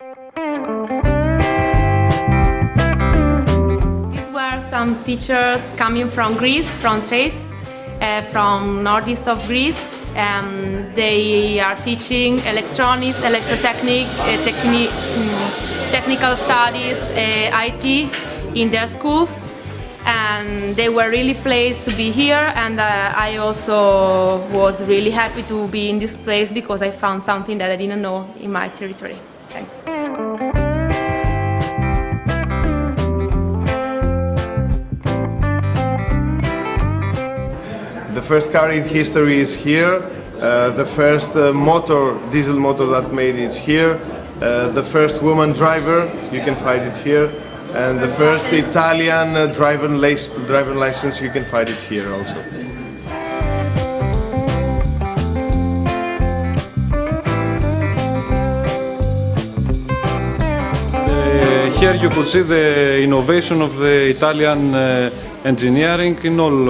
These were some teachers coming from Greece, from Thrace, from northeast of Greece. They are teaching electronics, electrotechnic, technical studies, IT in their schools, and they were really pleased to be here, and I also was really happy to be in this place because I found something that I didn't know in my territory. Thanks. The first car in history is here. The first diesel motor that made is here. The first woman driver, you can find it here. And the first Italian driving license, you can find it here also. Here you could see the innovation of the Italian engineering in all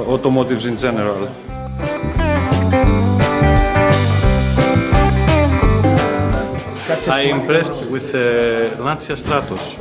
automotives in general. I'm impressed with Lancia Stratos.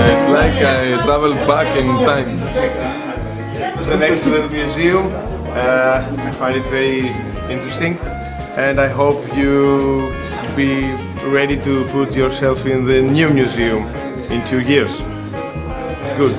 It's like I traveled back in time. It's an excellent museum. I find it very interesting, and I hope you be ready to put yourself in the new museum in 2 years. Good.